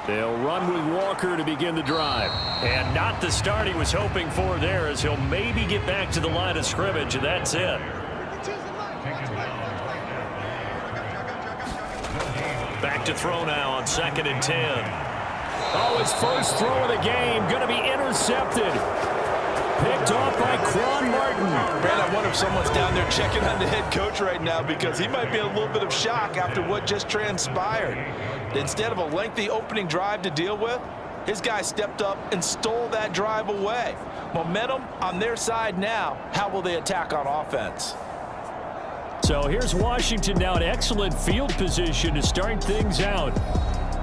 They'll run with Walker to begin the drive. And not the start he was hoping for there, as he'll maybe get back to the line of scrimmage, and that's it. Back to throw now on 2nd and 10. Oh, his first throw of the game going to be intercepted. Picked off by Quan Martin. Man, I wonder if someone's down there checking on the head coach right now, because he might be in a little bit of shock after what just transpired. Instead of a lengthy opening drive to deal with, his guy stepped up and stole that drive away. Momentum on their side now. How will they attack on offense? So here's Washington now in excellent field position to start things out.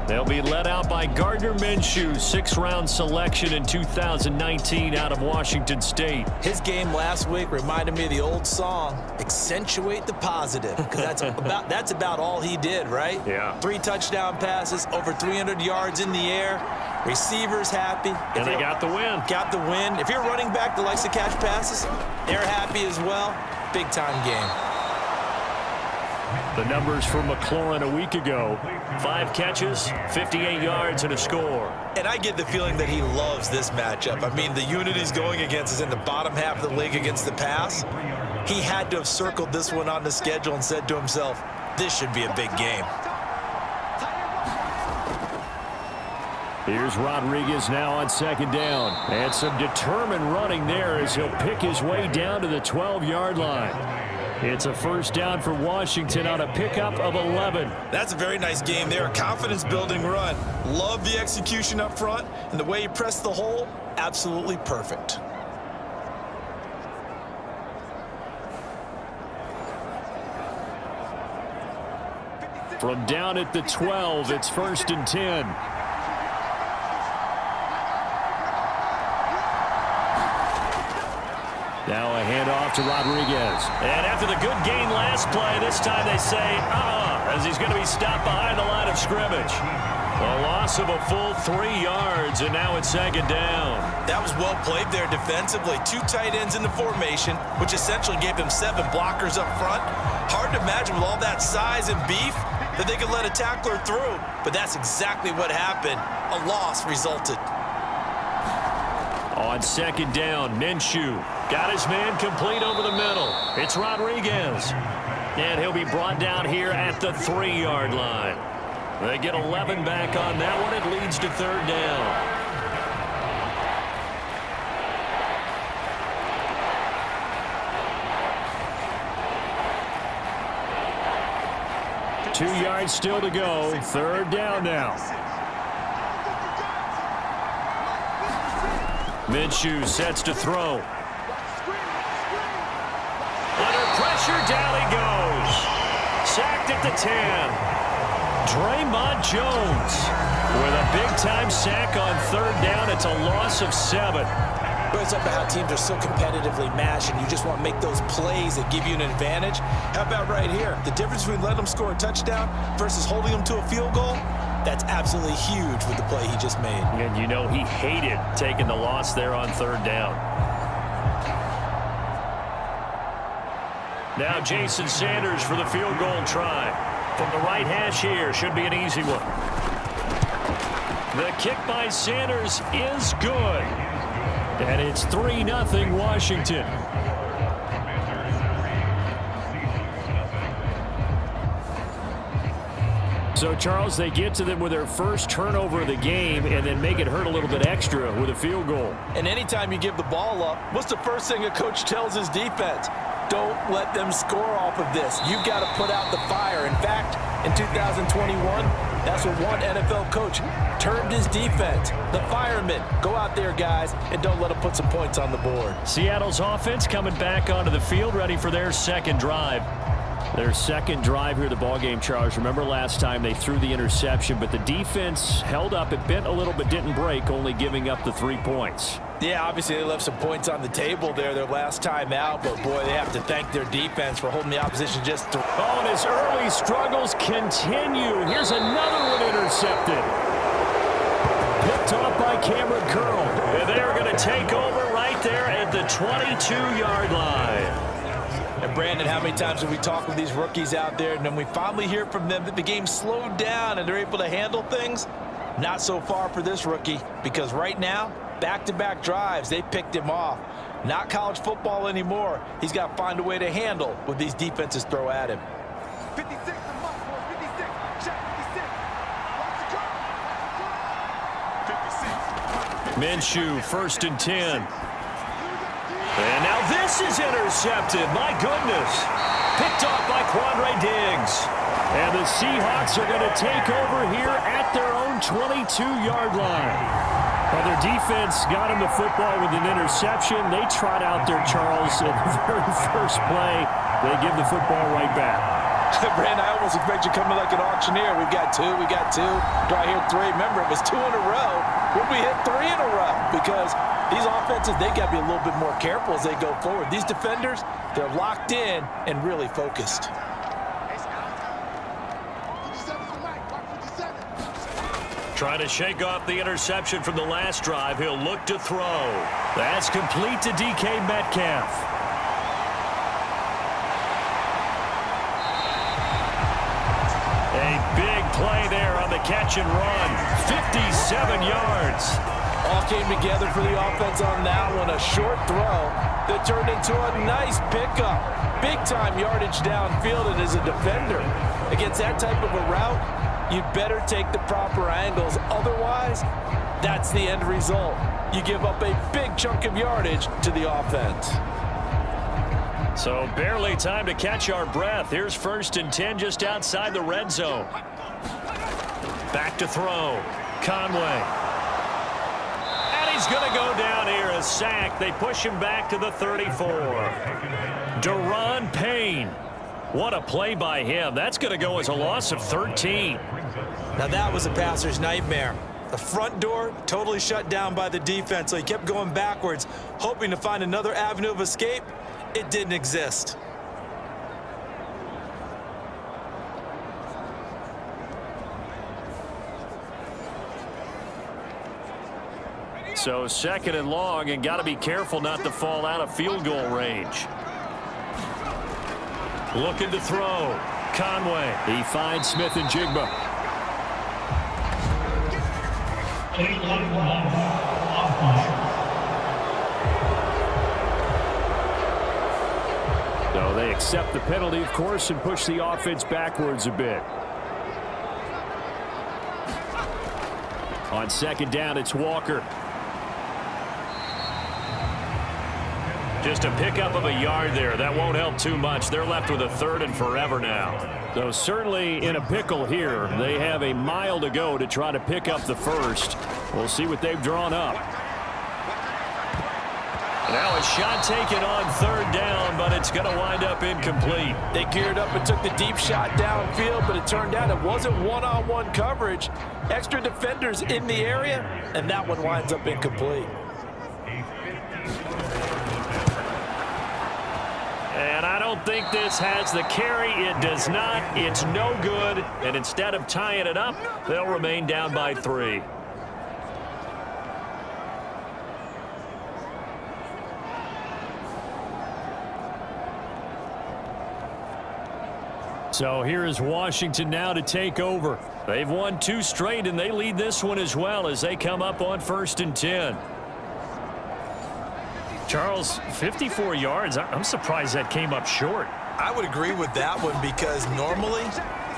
They'll be led out by Gardner Minshew, 6th-round selection in 2019 out of Washington State. His game last week reminded me of the old song, Accentuate the Positive, because that's about all he did, right? Yeah. 3 touchdown passes, over 300 yards in the air, receivers happy. And they got the win. Got the win. If you're a running back that likes to catch passes, they're happy as well. Big-time game. The numbers for McLaurin a week ago: 5 catches, 58 yards, and a score. And I get the feeling that he loves this matchup. I mean, the unit he's going against is in the bottom half of the league against the pass. He had to have circled this one on the schedule and said to himself, this should be a big game. Here's Rodriguez now on 2nd down. And some determined running there as he'll pick his way down to the 12-yard line. It's a 1st down for Washington on a pickup of 11. That's a very nice game there. A confidence-building run. Love the execution up front, and the way he pressed the hole, absolutely perfect. From down at the 12, it's 1st and 10. Now a handoff to Rodriguez. And after the good gain last play, this time they say, as he's going to be stopped behind the line of scrimmage. A loss of a full 3 yards, and now it's 2nd down. That was well played there defensively. 2 tight ends in the formation, which essentially gave them 7 blockers up front. Hard to imagine with all that size and beef that they could let a tackler through, but that's exactly what happened. A loss resulted. On 2nd down, Minshew got his man complete over the middle. It's Rodriguez. And he'll be brought down here at the 3-yard line. They get 11 back on that one. It leads to 3rd down. Two yards still to go. 3rd down now. Minshew sets to throw. Under pressure, down he goes. Sacked at the 10. Draymond Jones with a big-time sack on 3rd down. It's a loss of 7. It's up to how teams are so competitively matched, and you just want to make those plays that give you an advantage. How about right here? The difference between letting them score a touchdown versus holding them to a field goal, that's absolutely huge with the play he just made. And you know he hated taking the loss there on 3rd down. Now Jason Sanders for the field goal try. From the right hash here, should be an easy one. The kick by Sanders is good. And it's 3-0 Washington. So, Charles, they get to them with their first turnover of the game and then make it hurt a little bit extra with a field goal. And anytime you give the ball up, what's the first thing a coach tells his defense? Don't let them score off of this. You've got to put out the fire. In fact, in 2021, that's what one NFL coach termed his defense. The firemen. Go out there, guys, and don't let them put some points on the board. Seattle's offense coming back onto the field, ready for their 2nd drive. Their 2nd drive here, the ballgame, Charles. Remember last time they threw the interception, but the defense held up. It bent a little but didn't break, only giving up the 3 points. Yeah, obviously they left some points on the table there their last time out, but boy, they have to thank their defense for holding the opposition just through. Oh, and his early struggles continue. Here's another one intercepted. Picked off by Cameron Curl. And they're going to take over right there at the 22-yard line. And Brandon, how many times have we talked with these rookies out there, and then we finally hear from them that the game slowed down and they're able to handle things? Not so far for this rookie, because right now, back-to-back drives, they picked him off. Not college football anymore. He's got to find a way to handle what these defenses throw at him. 56 to Mike, 56. Check 56. Watch the drop. 56. Minshew, 1st and 10. And now this is intercepted. My goodness. Picked off by Quandre Diggs. And the Seahawks are going to take over here at their own 22-yard line. Well, their defense got him the football with an interception. They trot out there, Charles, in the very first play. They give the football right back. Brand, I almost expect you coming like an auctioneer. We've got two. Do I hear three? Remember, it was 2 in a row. When we hit 3 in a row, because these offenses, they got to be a little bit more careful as they go forward. These defenders, they're locked in and really focused. Trying to shake off the interception from the last drive. He'll look to throw. That's complete to DK Metcalf. A big play there on the catch and run. 57 yards. All came together for the offense on that one. A short throw that turned into a nice pickup. Big-time yardage downfield, and as a defender, against that type of a route, you better take the proper angles. Otherwise, that's the end result. You give up a big chunk of yardage to the offense. So barely time to catch our breath. Here's 1st and 10 just outside the red zone. Back to throw. Conway. And he's going to go down here, a sack. They push him back to the 34. Deron Payne. What a play by him. That's going to go as a loss of 13. Now that was a passer's nightmare. The front door totally shut down by the defense, so he kept going backwards, hoping to find another avenue of escape. It didn't exist. So 2nd and long, and got to be careful not to fall out of field goal range. Looking to throw. Conway. He finds Smith and Jigba. So they accept the penalty, of course, and push the offense backwards a bit. On 2nd down, it's Walker. Just a pickup of a yard there. That won't help too much. They're left with a 3rd and forever now. So certainly in a pickle here. They have a mile to go to try to pick up the 1st. We'll see what they've drawn up. Now a shot taken on 3rd down, but it's going to wind up incomplete. They geared up and took the deep shot downfield, but it turned out it wasn't one-on-one coverage. Extra defenders in the area, and that one winds up incomplete. And I don't think this has the carry. It does not. It's no good. And instead of tying it up, they'll remain down by 3. So here is Washington now to take over. They've won 2 straight, and they lead this one as well as they come up on 1st and 10. Charles, 54 yards. I'm surprised that came up short. I would agree with that one, because normally,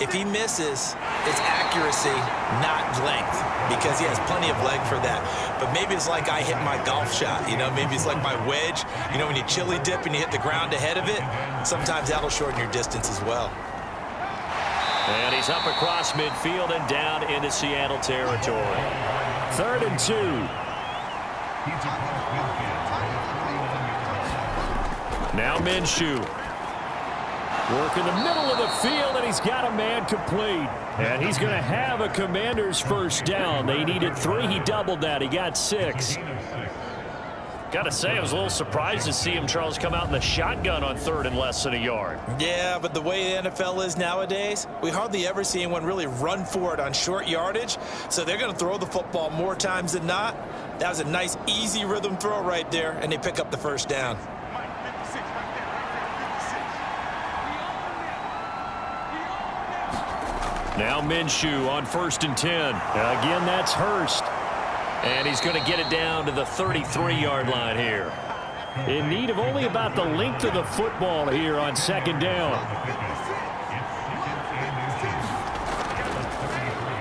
if he misses, it's accuracy, not length, because he has plenty of leg for that. But maybe it's like I hit my golf shot, you know, maybe it's like my wedge. You know, when you chili dip and you hit the ground ahead of it, sometimes that'll shorten your distance as well. And he's up across midfield and down into Seattle territory. 3rd and 2. Now Minshew. Work in the middle of the field, and he's got a man complete. And he's going to have a Commander's 1st down. They needed 3. He doubled that. He got 6. Got to say, I was a little surprised to see him, Charles, come out in the shotgun on 3rd and less than a yard. Yeah, but the way the NFL is nowadays, we hardly ever see anyone really run for it on short yardage. So they're going to throw the football more times than not. That was a nice, easy rhythm throw right there, and they pick up the 1st down. Now Minshew on 1st and 10. Again, that's Hurst. And he's going to get it down to the 33-yard line here. In need of only about the length of the football here on 2nd down.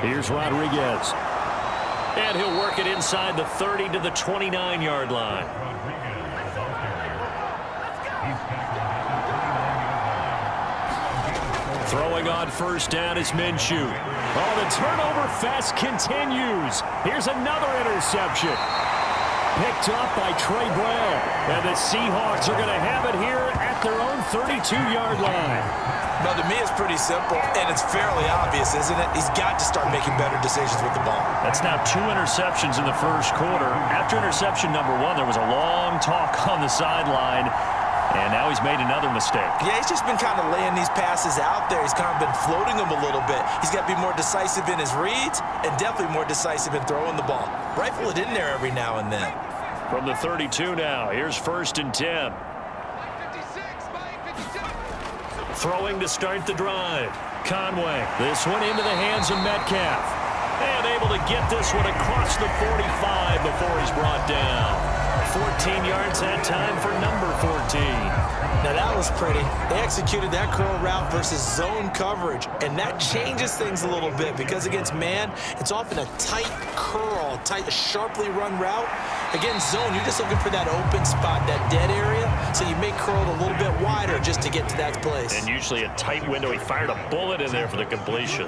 Here's Rodriguez. And he'll work it inside the 30 to the 29-yard line. Throwing on 1st down is Minshew. Oh, the turnover fest continues. Here's another interception. Picked up by Trey Brown. And the Seahawks are going to have it here at their own 32-yard line. Now, to me, it's pretty simple, and it's fairly obvious, isn't it? He's got to start making better decisions with the ball. That's now 2 interceptions in the 1st quarter. After interception number 1, there was a long talk on the sideline, and now he's made another mistake. Yeah, he's just been kind of laying these passes out there. He's kind of been floating them a little bit. He's got to be more decisive in his reads and definitely more decisive in throwing the ball. Rifle it in there every now and then. From the 32 now, here's 1st and 10. Throwing to start the drive. Conway. This one into the hands of Metcalf. And able to get this one across the 45 before he's brought down. 14 yards that time for number 14. Now that was pretty. They executed that curl route versus zone coverage, and that changes things a little bit because against man, it's often a tight curl, tight, sharply run route. Against zone, you're just looking for that open spot, that dead area, so you may curl it a little bit wider just to get to that place. And usually a tight window. He fired a bullet in there for the completion.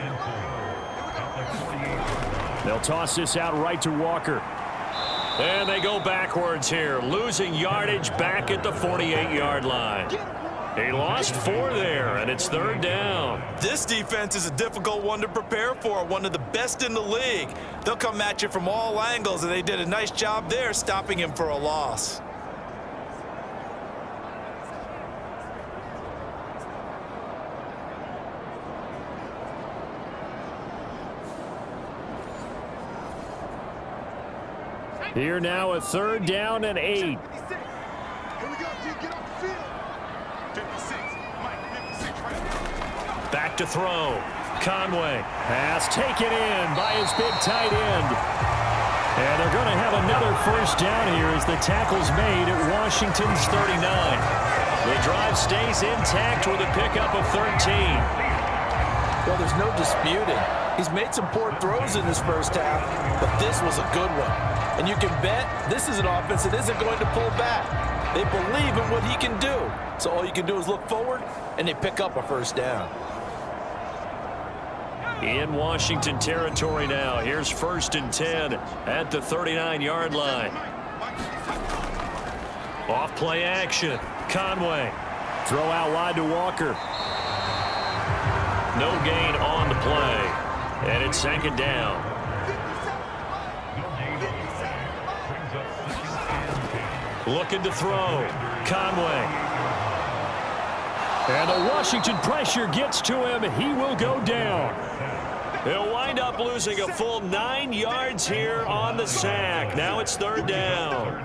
They'll toss this out right to Walker. And they go backwards here, losing yardage back at the 48-yard line. He lost 4 there, and it's 3rd down. This defense is a difficult one to prepare for, one of the best in the league. They'll come at you from all angles, and they did a nice job there stopping him for a loss. Here now a 3rd down and 8. Here we go, G. Get off the field. 56. Mike, 56 right now. Back to throw. Conway. Pass taken in by his big tight end. And they're going to have another 1st down here as the tackle's made at Washington's 39. The drive stays intact with a pickup of 13. Well, there's no disputing. He's made some poor throws in this 1st half, but this was a good one. And you can bet this is an offense that isn't going to pull back. They believe in what he can do. So all you can do is look forward, and they pick up a 1st down. In Washington territory now. Here's 1st and 10 at the 39-yard line. Off play action. Conway. Throw out wide to Walker. No gain on the play. And it's 2nd down. Looking to throw. Conway. And the Washington pressure gets to him. He will go down. He'll wind up losing a full 9 yards here on the sack. Now it's 3rd down.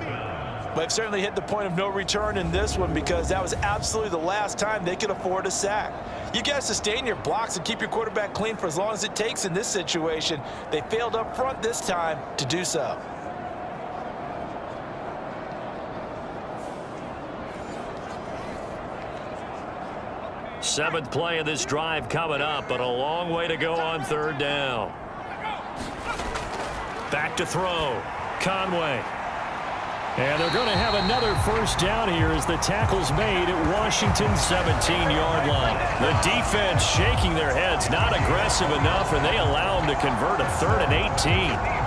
They've certainly hit the point of no return in this one because that was absolutely the last time they could afford a sack. You got to sustain your blocks and keep your quarterback clean for as long as it takes in this situation. They failed up front this time to do so. Seventh play of this drive coming up, but a long way to go on 3rd down. Back to throw. Conway. And they're going to have another 1st down here as the tackle's made at Washington's 17-yard line. The defense shaking their heads, not aggressive enough, and they allow them to convert a 3rd and 18.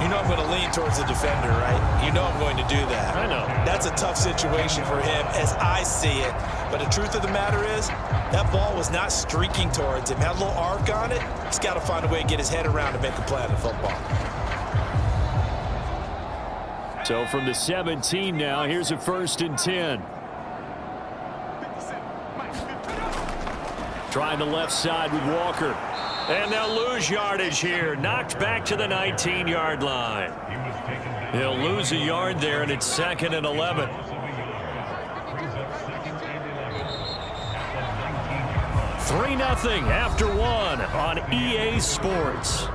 You know I'm going to lean towards the defender, right? You know I'm going to do that. I know. That's a tough situation for him as I see it. But the truth of the matter is, that ball was not streaking towards him. Had a little arc on it. He's got to find a way to get his head around to make a play on the football. So from the 17 now, here's a 1st and 10. Trying the left side with Walker. And they'll lose yardage here. Knocked back to the 19-yard line. He'll lose a yard there, and it's 2nd and 11. 3-0 after one on EA Sports.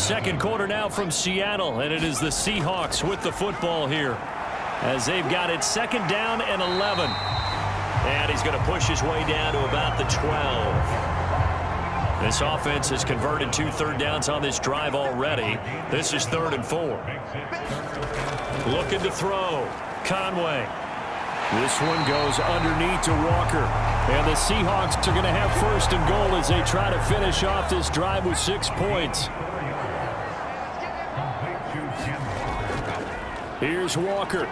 Second quarter now from Seattle, and it is the Seahawks with the football here as they've got it 2nd down and 11. And he's going to push his way down to about the 12. This offense has converted 2 third downs on this drive already. This is 3rd and 4. Looking to throw. Conway. This one goes underneath to Walker. And the Seahawks are going to have 1st and goal as they try to finish off this drive with 6 points. Here's Walker.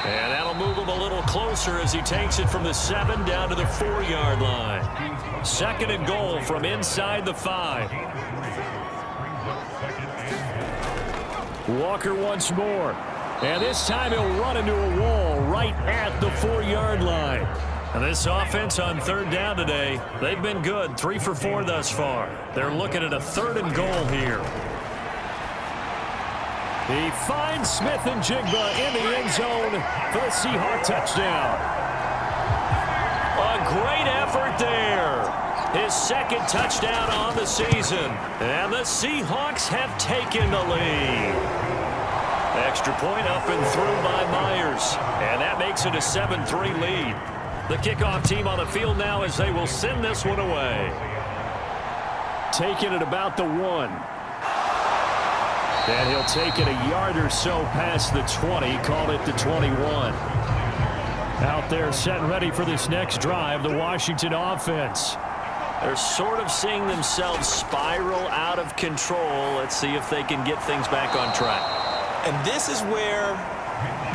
And that'll move him a little closer as he takes it from the 7 down to the 4-yard line. 2nd and goal from inside the 5. Walker once more. And this time he'll run into a wall right at the 4-yard line. And this offense on 3rd down today, they've been good. 3 for 4 thus far. They're looking at a 3rd and goal here. He finds Smith and Jigba in the end zone for the Seahawk touchdown. A great effort there. His 2nd touchdown on the season. And the Seahawks have taken the lead. Extra point up and through by Myers. And that makes it a 7-3 lead. The kickoff team on the field now as they will send this one away. Taking it about the 1. And he'll take it a yard or so past the 20, called it the 21. Out there set and ready for this next drive, the Washington offense. They're sort of seeing themselves spiral out of control. Let's see if they can get things back on track. And this is where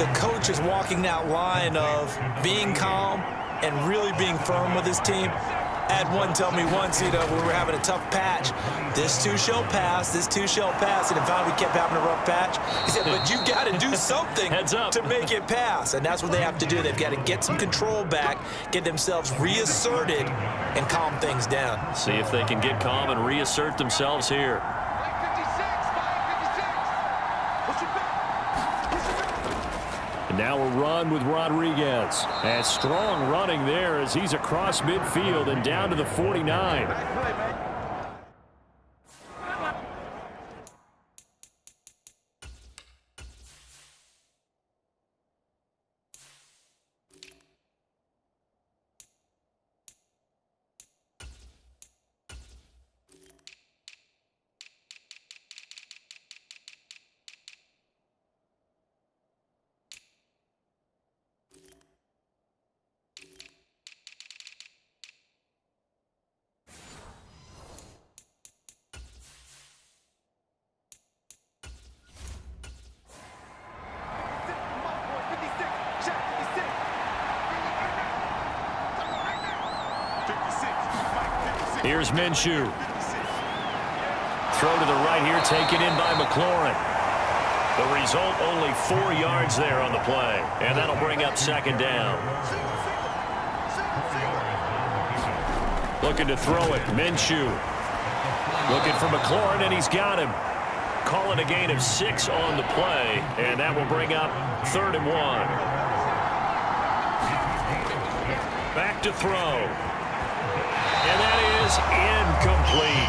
the coach is walking that line of being calm and really being firm with his team. I had one tell me once, we were having a tough patch. This too shall pass, this too shall pass. And in fact, we kept having a rough patch. He said, but you got to do something to make it pass. And that's what they have to do. They've got to get some control back, get themselves reasserted, and calm things down. See if they can get calm and reassert themselves here. And now a run with Rodriguez. And strong running there as he's across midfield and down to the 49. Here's Minshew. Throw to the right here, taken in by McLaurin. The result, only 4 yards there on the play. And that'll bring up 2nd down. Looking to throw it, Minshew. Looking for McLaurin, and he's got him. Calling a gain of 6 on the play, and that will bring up 3rd and 1. Back to throw. And that is incomplete.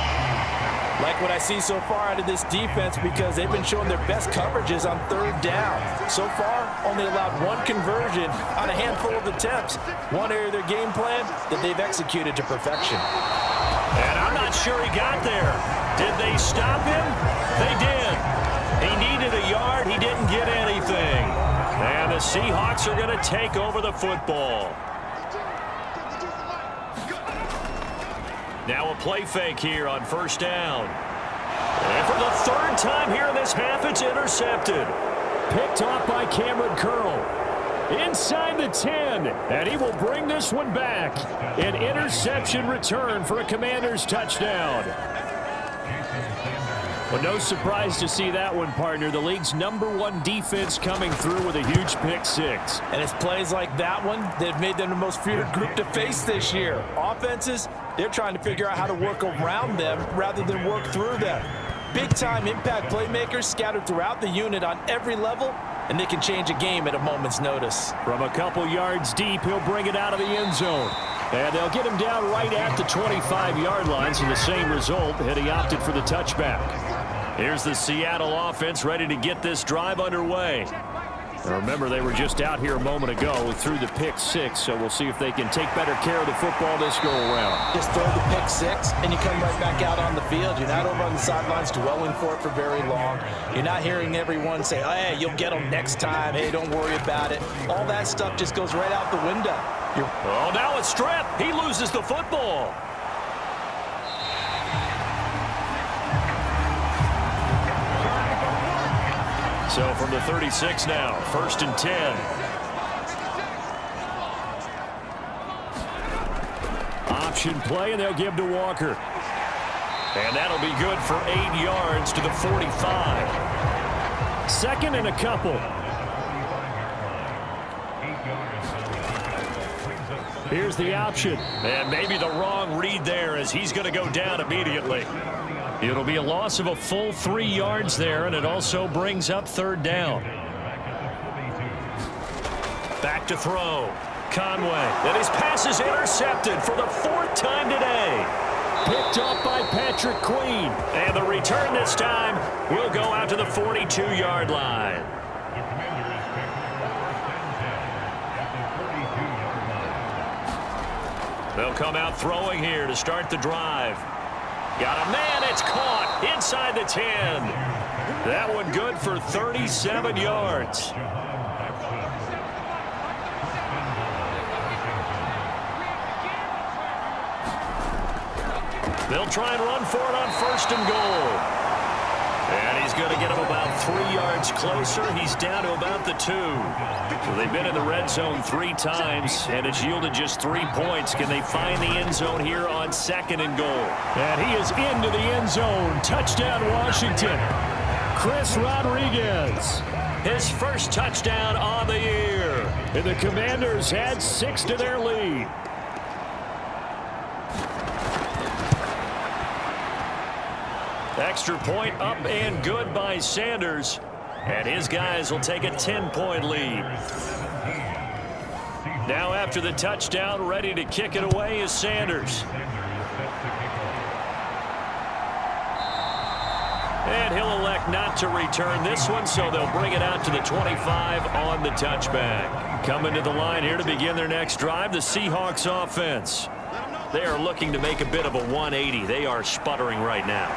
Like what I see so far out of this defense because they've been showing their best coverages on 3rd down. So far, only allowed 1 conversion on a handful of attempts. One area of their game plan that they've executed to perfection. And I'm not sure he got there. Did they stop him? They did. He needed a yard. He didn't get anything. And the Seahawks are going to take over the football. Now a play fake here on 1st down. And for the 3rd time here in this half, it's intercepted. Picked off by Cameron Curl. Inside the 10, and he will bring this one back. An interception return for a Commanders touchdown. Well, no surprise to see that one, partner. The league's #1 defense coming through with a huge pick 6. And it's plays like that one that have made them the most feared group to face this year. Offenses, they're trying to figure out how to work around them rather than work through them. Big-time impact playmakers scattered throughout the unit on every level, and they can change a game at a moment's notice. From a couple yards deep, he'll bring it out of the end zone. And they'll get him down right at the 25-yard line, so the same result had he opted for the touchback. Here's the Seattle offense ready to get this drive underway. Now remember, they were just out here a moment ago through the pick six, so we'll see if they can take better care of the football this go-around. Just throw the pick six, and you come right back out on the field. You're not over on the sidelines dwelling for it for very long. You're not hearing everyone say, oh, hey, you'll get them next time. Hey, don't worry about it. All that stuff just goes right out the window. Oh, now it's stripped. He loses the football. So from the 36 now, 1st and 10. Option play, and they'll give to Walker. And that'll be good for 8 yards to the 45. 2nd and a couple. Here's the option. And maybe the wrong read there as he's going to go down immediately. It'll be a loss of a full 3 yards there, and it also brings up 3rd down. Back to throw. Conway. And his pass is intercepted for the 4th time today. Picked off by Patrick Queen. And the return this time will go out to the 42-yard line. They'll come out throwing here to start the drive. Got a man, it's caught inside the 10. That one good for 37 yards. They'll try and run for it on 1st and goal. And he's going to get him about 3 yards closer. He's down to about the 2. So they've been in the red zone 3 times, and it's yielded just 3 points. Can they find the end zone here on 2nd and goal? And he is into the end zone. Touchdown, Washington. Chris Rodriguez. His first touchdown on the year. And the Commanders add 6 to their lead. Extra point up and good by Sanders. And his guys will take a 10-point lead. Now after the touchdown, ready to kick it away is Sanders. And he'll elect not to return this one, so they'll bring it out to the 25 on the touchback. Coming to the line here to begin their next drive, the Seahawks offense. They are looking to make a bit of a 180. They are sputtering right now.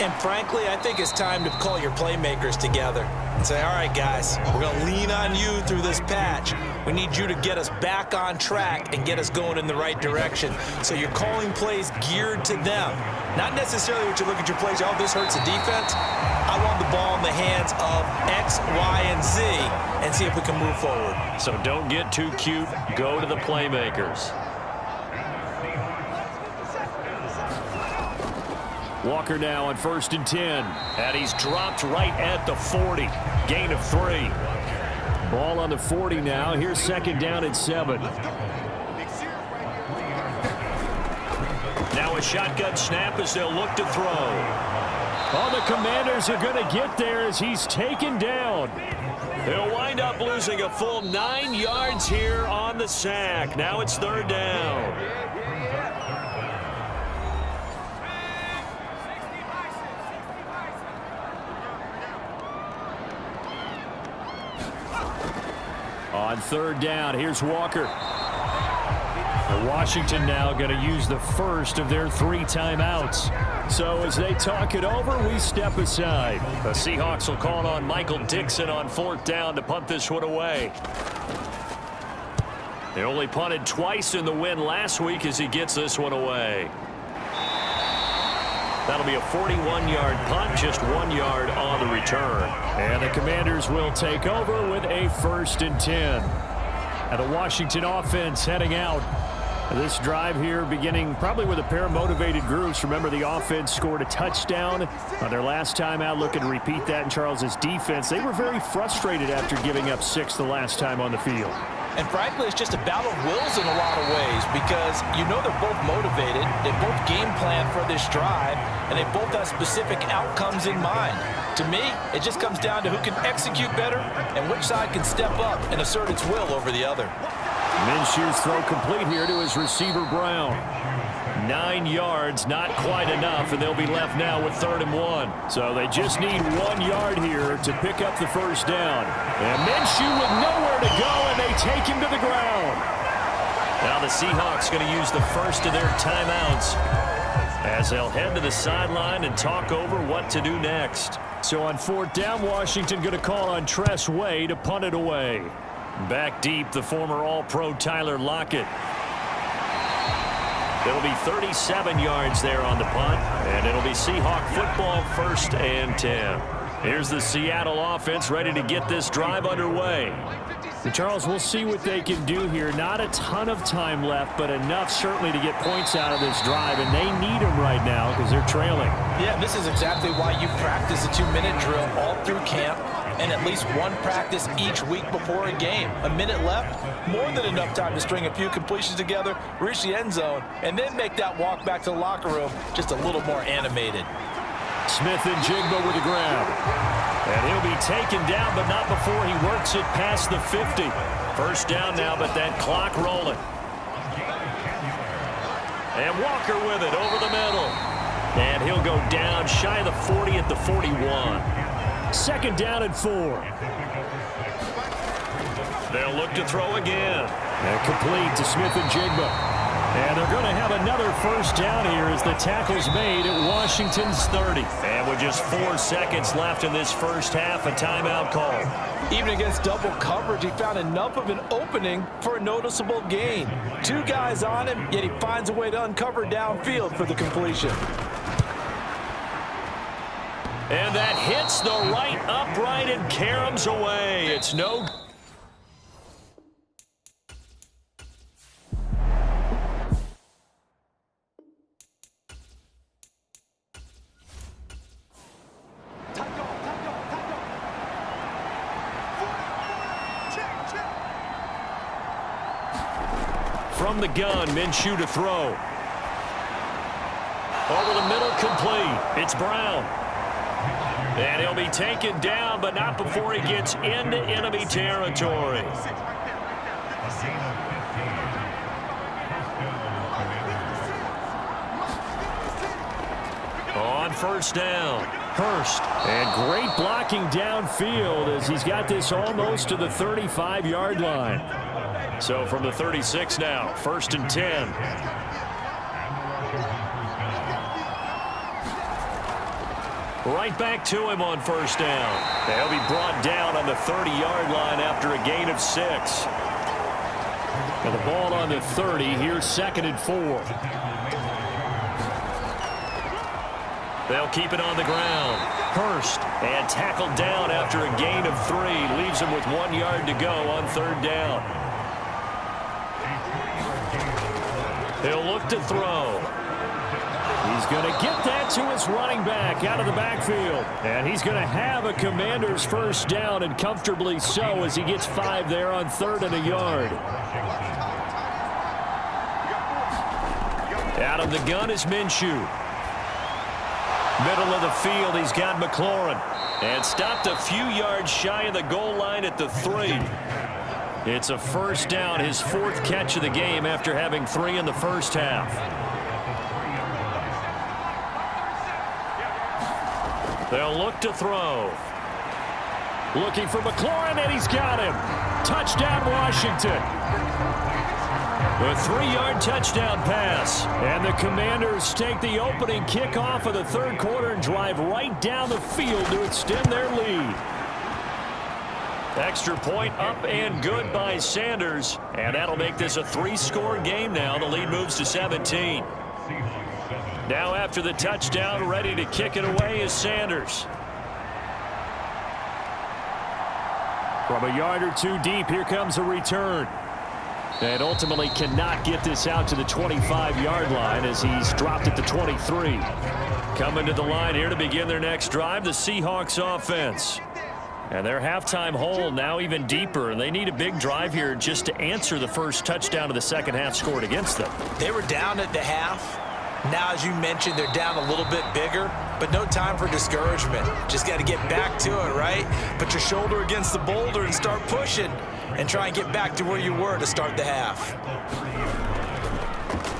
And frankly, I think it's time to call your playmakers together and say, all right, guys, we're going to lean on you through this patch. We need you to get us back on track and get us going in the right direction. So you're calling plays geared to them. Not necessarily what you look at your plays, oh, this hurts the defense. I want the ball in the hands of X, Y, and Z and see if we can move forward. So don't get too cute. Go to the playmakers. Walker now on 1st and 10. And he's dropped right at the 40. Gain of 3. Ball on the 40 now. Here's 2nd down and 7. Now a shotgun snap as they'll look to throw. Oh, the Commanders are going to get there as he's taken down. They'll wind up losing a full 9 yards here on the sack. Now it's 3rd down. On 3rd down, here's Walker. Washington now going to use the first of their 3 timeouts. So as they talk it over, we step aside. The Seahawks will call on Michael Dixon on 4th down to punt this one away. They only punted twice in the win last week as he gets this one away. That'll be a 41-yard punt, just 1 yard on the return. And the Commanders will take over with a 1st and 10. And the Washington offense heading out. This drive here beginning probably with a pair of motivated groups. Remember, the offense scored a touchdown on their last time out. Looking to repeat that in Charles's defense. They were very frustrated after giving up 6 the last time on the field. And frankly, it's just a battle of wills in a lot of ways because you know they're both motivated. They both game plan for this drive, and they both have specific outcomes in mind. To me, it just comes down to who can execute better and which side can step up and assert its will over the other. Minshew's throw complete here to his receiver, Brown. 9 yards, not quite enough, and they'll be left now with 3rd and 1. So they just need 1 yard here to pick up the first down. And Minshew with nowhere to go, and they take him to the ground. Now the Seahawks going to use the first of their timeouts as they'll head to the sideline and talk over what to do next. So on 4th down, Washington going to call on Tress Way to punt it away. Back deep, the former All-Pro Tyler Lockett. It'll be 37 yards there on the punt, and it'll be Seahawk football 1st and 10. Here's the Seattle offense ready to get this drive underway. And Charles, we'll see what they can do here. Not a ton of time left, but enough certainly to get points out of this drive, and they need them right now because they're trailing. Yeah, this is exactly why you practice a 2-minute drill all through camp and at least one practice each week before a game. A minute left, more than enough time to string a few completions together, reach the end zone, and then make that walk back to the locker room just a little more animated. Smith and Jigba with a grab. And he'll be taken down, but not before he works it past the 50. First down now, but that clock rolling. And Walker with it over the middle. And he'll go down shy of the 40 at the 41. 2nd down and 4. They'll look to throw again. And complete to Smith and Jigba. And they're going to have another first down here as the tackle's made at Washington's 30. And with just 4 seconds left in this first half, a timeout call. Even against double coverage, he found enough of an opening for a noticeable gain. 2 guys on him, yet he finds a way to uncover downfield for the completion. And that hits the right upright and caroms away. It's no... From the gun, Minshew to throw. Over the middle, complete. It's Brown. And he'll be taken down, but not before he gets into enemy territory. On first down, Hurst. And great blocking downfield as he's got this almost to the 35-yard line. So from the 36 now, 1st and 10. Right back to him on first down. They'll be brought down on the 30-yard line after a gain of 6. And the ball on the 30, here's 2nd and 4. They'll keep it on the ground. Hurst, and tackled down after a gain of 3. Leaves him with 1 yard to go on 3rd down. He'll look to throw. He's going to get that to his running back out of the backfield. And he's going to have a Commander's first down, and comfortably so, as he gets 5 there on 3rd and a yard. Out of the gun is Minshew. Middle of the field, he's got McLaurin. And stopped a few yards shy of the goal line at the 3. It's a first down, his 4th catch of the game after having 3 in the first half. They'll look to throw. Looking for McLaurin, and he's got him. Touchdown, Washington. A 3-yard touchdown pass. And the Commanders take the opening kickoff of the 3rd quarter and drive right down the field to extend their lead. Extra point up and good by Sanders. And that'll make this a 3-score game now. The lead moves to 17. Now after the touchdown, ready to kick it away is Sanders. From a yard or 2 deep, here comes a return. And ultimately cannot get this out to the 25-yard line as he's dropped at the 23. Coming to the line here to begin their next drive, the Seahawks offense. And their halftime hole now even deeper, and they need a big drive here just to answer the first touchdown of the second half scored against them. They were down at the half, Now, as you mentioned, they're down a little bit bigger, but no time for discouragement. Just got to get back to it, right? Put your shoulder against the boulder and start pushing and try and get back to where you were to start the half.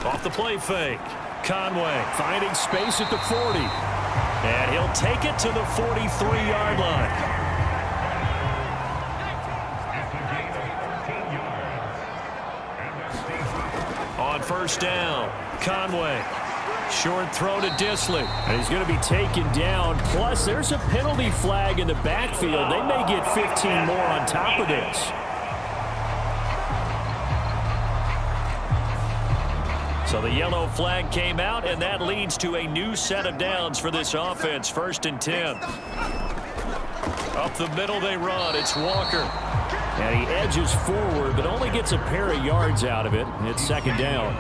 Off the play fake. Conway finding space at the 40. And he'll take it to the 43-yard line. On first down, Conway. Short throw to Disley. And he's going to be taken down. Plus, there's a penalty flag in the backfield. They may get 15 more on top of this. So the yellow flag came out, and that leads to a new set of downs for this offense. 1st and 10. Up the middle they run. It's Walker. And he edges forward, but only gets a pair of yards out of it. It's 2nd down.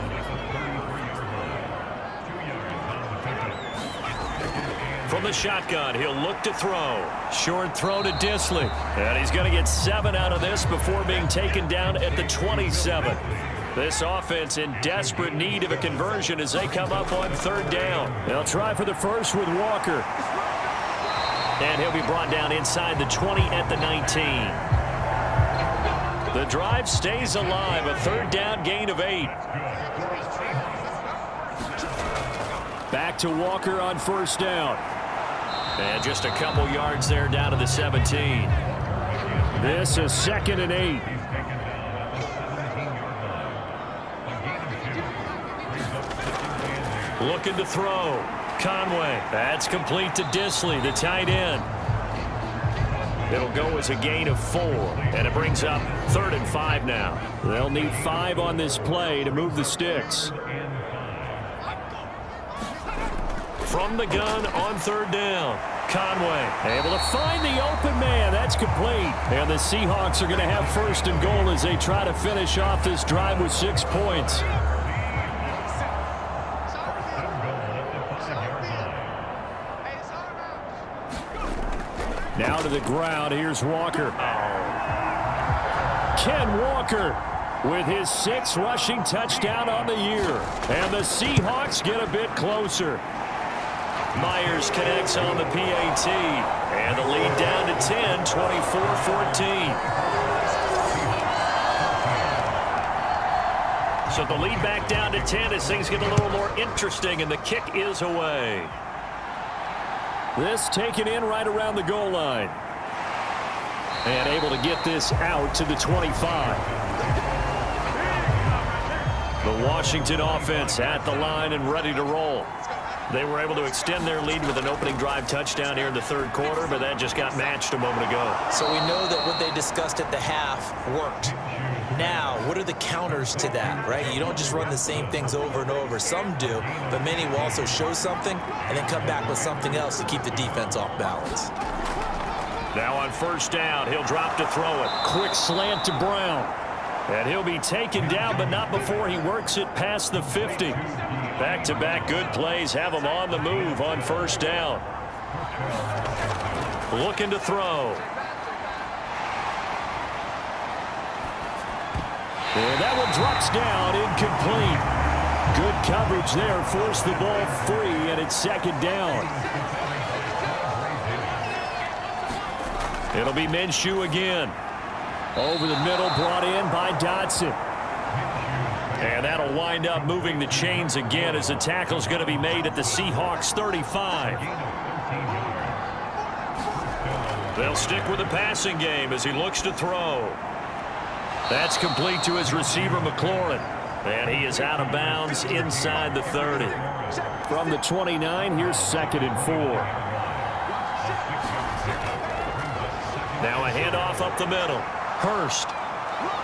From the shotgun, he'll look to throw. Short throw to Disley. And he's going to get 7 out of this before being taken down at the 27. This offense in desperate need of a conversion as they come up on 3rd down. They'll try for the first with Walker. And he'll be brought down inside the 20 at the 19. The drive stays alive. A 3rd down gain of 8. Back to Walker on 1st down. And just a couple yards there down to the 17. This is 2nd and 8. Looking to throw. Conway. That's complete to Disley, the tight end. It'll go as a gain of 4. And it brings up 3rd and 5 now. They'll need 5 on this play to move the sticks. From the gun on 3rd down. Conway able to find the open man. That's complete. And the Seahawks are going to have 1st and goal as they try to finish off this drive with 6 points. Now to the ground. Here's Walker. Ken Walker with his 6th rushing touchdown on the year. And the Seahawks get a bit closer. Myers connects on the PAT. And the lead down to 10, 24-14. So the lead back down to 10 as things get a little more interesting, and the kick is away. This taken in right around the goal line. And able to get this out to the 25. The Washington offense at the line and ready to roll. They were able to extend their lead with an opening drive touchdown here in the 3rd quarter, but that just got matched a moment ago. So we know that what they discussed at the half worked. Now, what are the counters to that, right? You don't just run the same things over and over. Some do, but many will also show something and then come back with something else to keep the defense off balance. Now on 1st down, he'll drop to throw it. Quick slant to Brown. And he'll be taken down, but not before he works it past the 50. Back-to-back good plays have him on the move on 1st down. Looking to throw. And that one drops down, incomplete. Good coverage there, forced the ball free, and it's 2nd down. It'll be Minshew again. Over the middle, brought in by Dotson. And that'll wind up moving the chains again as the tackle's going to be made at the Seahawks 35. They'll stick with the passing game as he looks to throw. That's complete to his receiver, McLaurin. And he is out of bounds inside the 30. From the 29, here's 2nd and 4. Now a handoff up the middle. Hurst.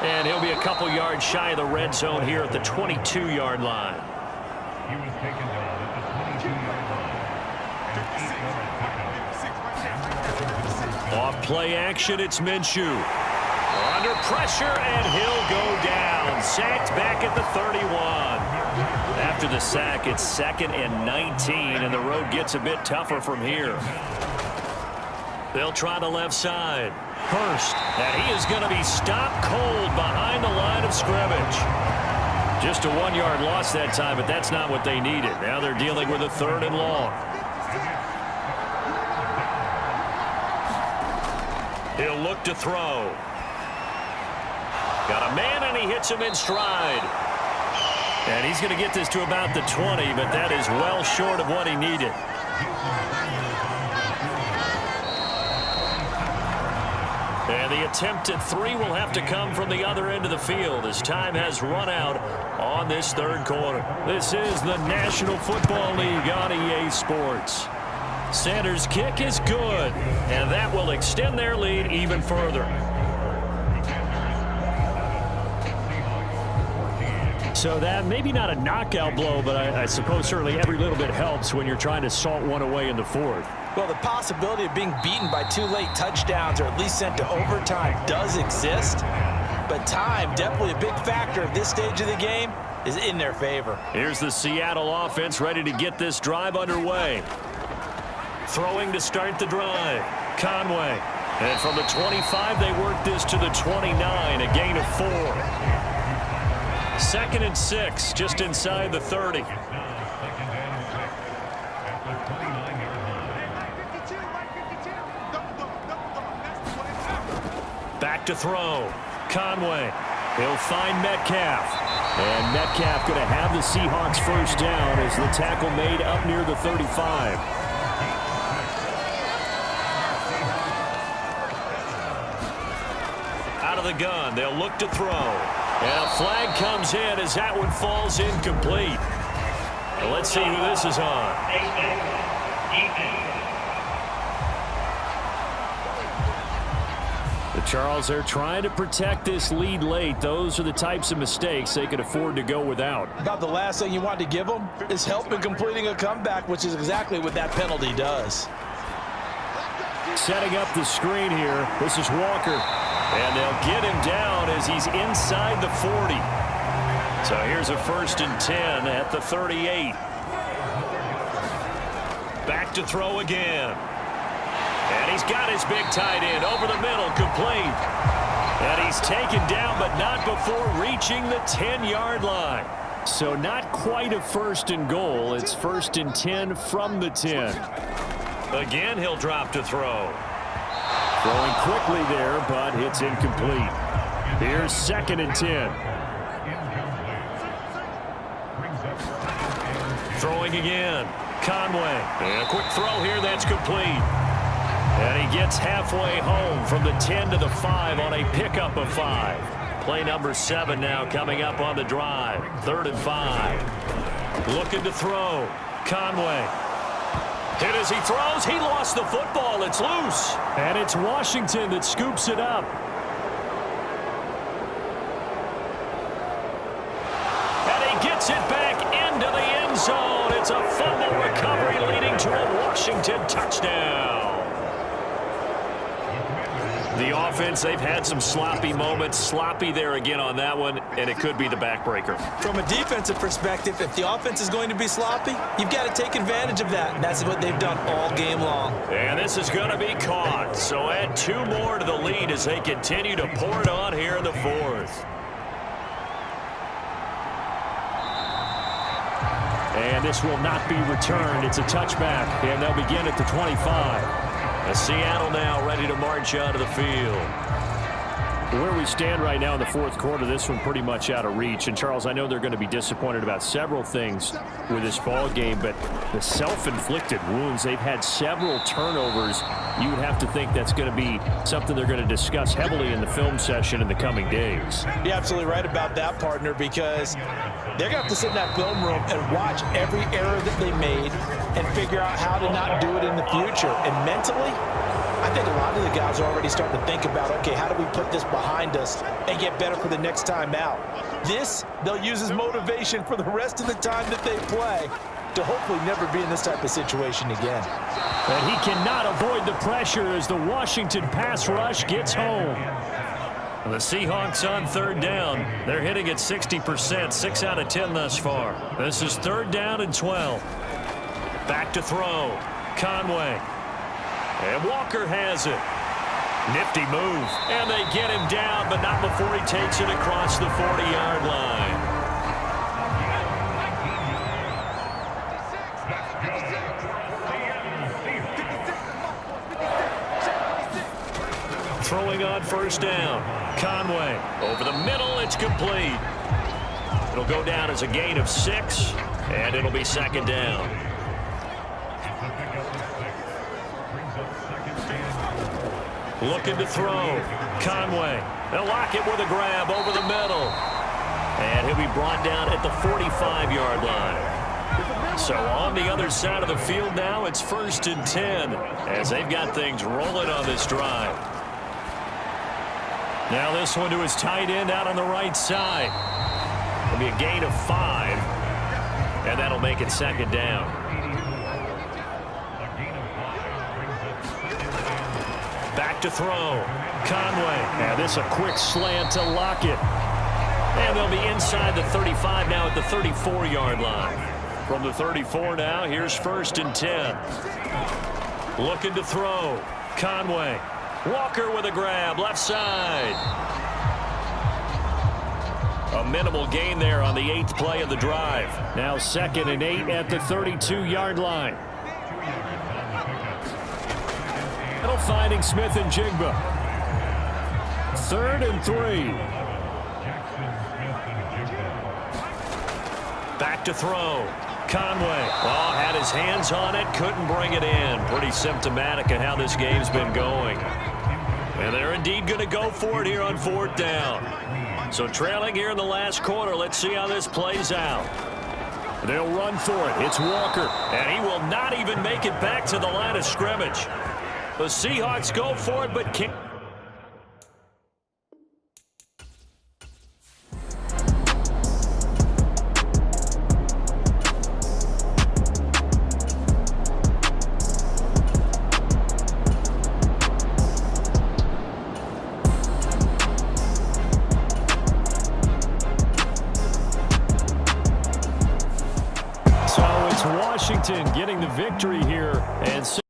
And he'll be a couple yards shy of the red zone here at the 22-yard line. Off play action, it's Minshew. Under pressure, and he'll go down. Sacked back at the 31. After the sack, it's 2nd and 19, and the road gets a bit tougher from here. They'll try the left side. Hurst, and he is going to be stopped cold behind the line of scrimmage. Just a 1-yard loss that time, but that's not what they needed. Now they're dealing with a 3rd and long. He'll look to throw. Got a man, and he hits him in stride. And he's going to get this to about the 20, but that is well short of what he needed. And the attempt at 3 will have to come from the other end of the field as time has run out on this 3rd quarter. This is the National Football League on EA Sports. Sanders' kick is good, and that will extend their lead even further. So that maybe not a knockout blow, but I suppose certainly every little bit helps when you're trying to salt one away in the 4th. Well, the possibility of being beaten by 2 late touchdowns or at least sent to overtime does exist. But time, definitely a big factor at this stage of the game, is in their favor. Here's the Seattle offense ready to get this drive underway. Throwing to start the drive. Conway. And from the 25, they work this to the 29, a gain of 4. 2nd and 6, just inside the 30. Back to throw. Conway. He'll find Metcalf. And Metcalf going to have the Seahawks first down as the tackle made up near the 35. Out of the gun, they'll look to throw. And a flag comes in as that one falls incomplete. Well, let's see who this is on. The Charles, they're trying to protect this lead late. Those are the types of mistakes they can afford to go without. About the last thing you want to give them is help in completing a comeback, which is exactly what that penalty does. Setting up the screen here. This is Walker. And they'll get him down as he's inside the 40. So here's a 1st and 10 at the 38. Back to throw again. And he's got his big tight end over the middle, complete. And he's taken down, but not before reaching the 10-yard line. So not quite a 1st and goal. It's 1st and 10 from the 10. Again, he'll drop to throw. Throwing quickly there, but it's incomplete. Here's 2nd and 10. Throwing again. Conway. And a quick throw here that's complete. And he gets halfway home from the 10 to the 5 on a pickup of 5. Play number 7 now coming up on the drive. 3rd and 5. Looking to throw. Conway. Hit as he throws. He lost the football. It's loose. And it's Washington that scoops it up. And he gets it back into the end zone. It's a fumble recovery leading to a Washington touchdown. The offense, they've had some sloppy moments. Sloppy there again on that one, and it could be the backbreaker. From a defensive perspective, if the offense is going to be sloppy, you've got to take advantage of that, and that's what they've done all game long. And this is going to be caught. So add 2 more to the lead as they continue to pour it on here in the 4th. And this will not be returned. It's a touchback, and they'll begin at the 25. Seattle now ready to march out of the field. Where we stand right now in the 4th quarter, this one pretty much out of reach. And, Charles, I know they're going to be disappointed about several things with this ball game, but the self-inflicted wounds, they've had several turnovers. You would have to think that's going to be something they're going to discuss heavily in the film session in the coming days. You're absolutely right about that, partner, because they're going to have to sit in that film room and watch every error that they made and figure out how to not do it in the future. And mentally, I think a lot of the guys are already starting to think about, okay, how do we put this behind us and get better for the next time out? This, they'll use as motivation for the rest of the time that they play to hopefully never be in this type of situation again. And he cannot avoid the pressure as the Washington pass rush gets home. The Seahawks on 3rd down. They're hitting at 60%, 6 out of 10 thus far. This is 3rd down and 12. Back to throw. Conway. And Walker has it. Nifty move. And they get him down, but not before he takes it across the 40-yard line. throwing on first down. Conway over the middle. It's complete. It'll go down as a gain of 6, and it'll be second down. Looking to throw. Conway. They'll lock it with a grab over the middle. And he'll be brought down at the 45-yard line. So on the other side of the field now, it's 1st and 10 as they've got things rolling on this drive. Now this one to his tight end out on the right side. It'll be a gain of 5, and that'll make it second down. Back to throw. Conway. Now this a quick slant to lock it. And they'll be inside the 35 now at the 34-yard line. From the 34 now, here's 1st and 10. Looking to throw. Conway. Walker with a grab, left side. A minimal gain there on the 8th play of the drive. Now 2nd and 8 at the 32-yard line. Middle finding Smith and Jigba. 3rd and 3. Back to throw. Conway. Oh, had his hands on it, couldn't bring it in. Pretty symptomatic of how this game's been going. And they're indeed going to go for it here on 4th down. So trailing here in the last quarter, let's see how this plays out. They'll run for it. It's Walker. And he will not even make it back to the line of scrimmage. The Seahawks go for it, but can't. So it's Washington getting the victory here and